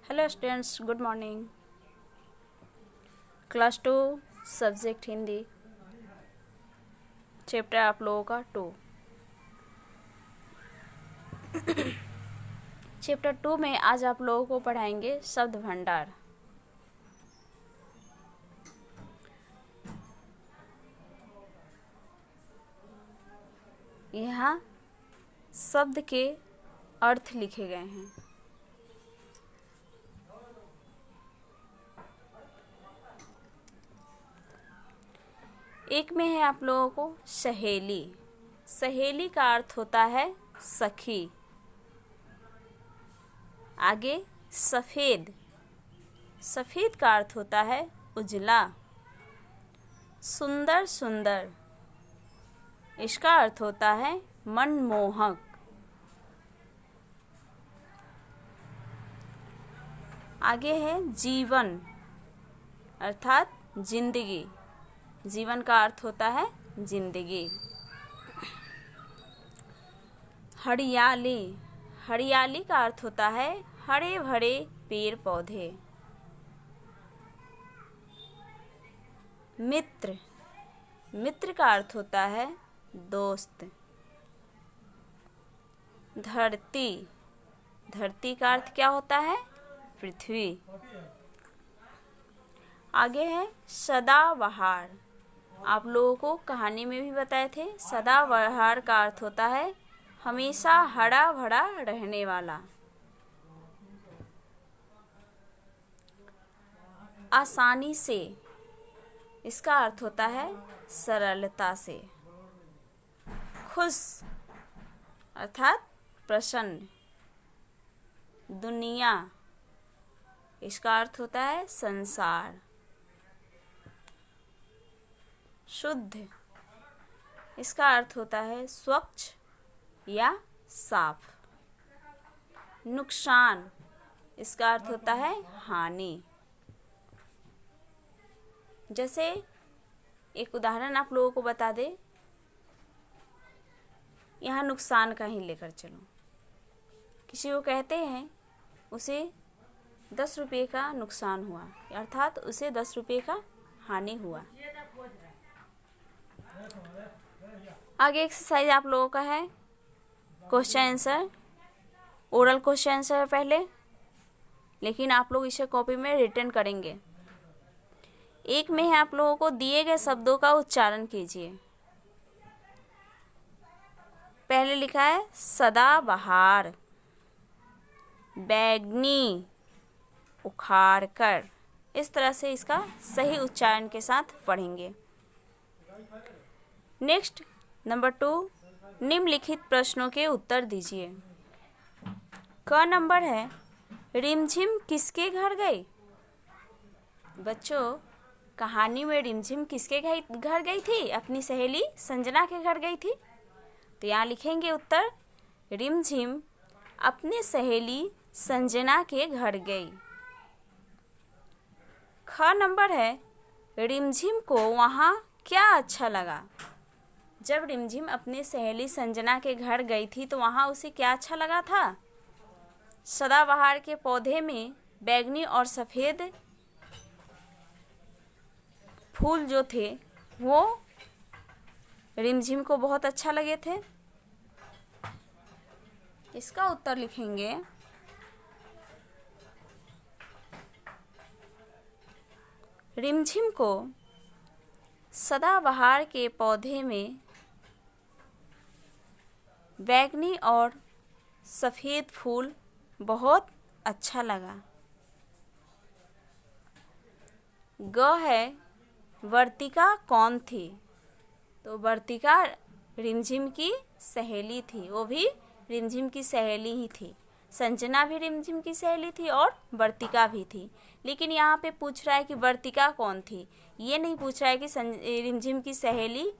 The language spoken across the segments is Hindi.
Hello students, good morning. Class 2 subject Hindi, chapter आप लोगों का 2। चैप्टर 2 में आज आप लोगों को पढ़ाएंगे शब्द भंडार। यहाँ शब्द के अर्थ लिखे गए हैं। एक में है आप लोगों को सहेली। सहेली का अर्थ होता है सखी। आगे सफ़ेद। सफ़ेद का अर्थ होता है उजला। सुंदर सुंदर, इसका अर्थ होता है मनमोहक। आगे है जीवन अर्थात जिंदगी। जीवन का अर्थ होता है जिंदगी। हरियाली। हरियाली का अर्थ होता है हरे भरे पेड़ पौधे। मित्र। मित्र का अर्थ होता है दोस्त। धरती। धरती का अर्थ क्या होता है? पृथ्वी। आगे है सदाबहार। आप लोगों को कहानी में भी बताए थे। सदाबहार का अर्थ होता है हमेशा हरा भरा रहने वाला। आसानी से, इसका अर्थ होता है सरलता से। खुश अर्थात प्रसन्न। दुनिया, इसका अर्थ होता है संसार। शुद्ध, इसका अर्थ होता है स्वच्छ या साफ। नुकसान, इसका अर्थ होता है हानि। जैसे एक उदाहरण आप लोगों को बता दे, यहाँ नुकसान का ही लेकर चलो। किसी को कहते हैं उसे 10 रुपये का नुकसान हुआ, अर्थात उसे 10 रुपये का हानि हुआ। आगे एक्सरसाइज आप लोगों का है question answer. Oral question answer है पहले, लेकिन आप लोग इसे कॉपी में रिटर्न करेंगे। एक में है आप लोगों को दिए गए शब्दों का उच्चारण कीजिए। पहले लिखा है सदाबहार, बैगनी, उखाड़कर। इस तरह से इसका सही उच्चारण के साथ पढ़ेंगे। नेक्स्ट नंबर 2, निम्नलिखित प्रश्नों के उत्तर दीजिए। क नंबर है रिमझिम किसके घर गई? बच्चों, कहानी में रिमझिम किसके घर गई थी? अपनी सहेली संजना के घर गई थी। तो यहाँ लिखेंगे उत्तर, रिमझिम अपने सहेली संजना के घर गई। ख नंबर है रिमझिम को वहाँ क्या अच्छा लगा? जब रिमझिम अपने सहेली संजना के घर गई थी तो वहाँ उसे क्या अच्छा लगा था? सदाबहार के पौधे में बैगनी और सफ़ेद फूल जो थे वो रिमझिम को बहुत अच्छा लगे थे। इसका उत्तर लिखेंगे, रिमझिम को सदाबहार के पौधे में बैगनी और सफ़ेद फूल बहुत अच्छा लगा। ग है वर्तिका कौन थी? तो वर्तिका रिमझिम की सहेली थी। वो भी रिमझिम की सहेली ही थी। संजना भी रिमझिम की सहेली थी और वर्तिका भी थी। लेकिन यहाँ पे पूछ रहा है कि वर्तिका कौन थी, ये नहीं पूछ रहा है कि रिमझिम की सहेली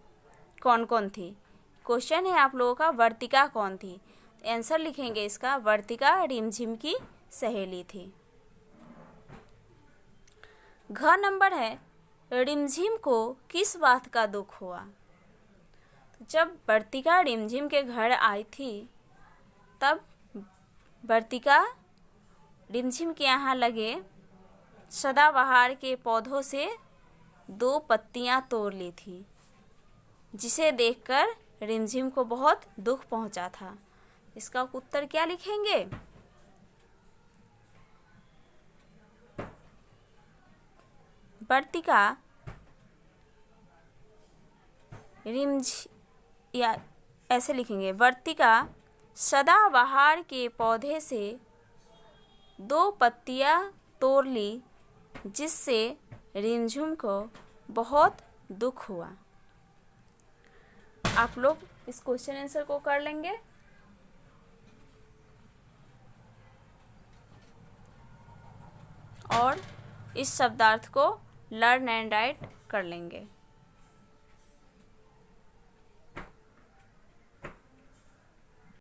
कौन कौन थी। क्वेश्चन है आप लोगों का वर्तिका कौन थी। आंसर लिखेंगे इसका, वर्तिका रिमझिम की सहेली थी। घ नंबर है रिमझिम को किस बात का दुख हुआ? तो जब वर्तिका रिमझिम के घर आई थी तब वर्तिका रिमझिम के यहाँ लगे सदाबहार के पौधों से 2 पत्तियां तोड़ ली थी, जिसे देखकर रिमझिम को बहुत दुख पहुंचा था। इसका उत्तर क्या लिखेंगे? वर्तिका या ऐसे लिखेंगे, वर्तिका सदाबहार के पौधे से 2 पत्तियां तोड़ ली, जिससे रिमझिम को बहुत दुख हुआ। आप लोग इस क्वेश्चन आंसर को कर लेंगे। और इस शब्दार्थ को लर्न एंड राइट कर लेंगे।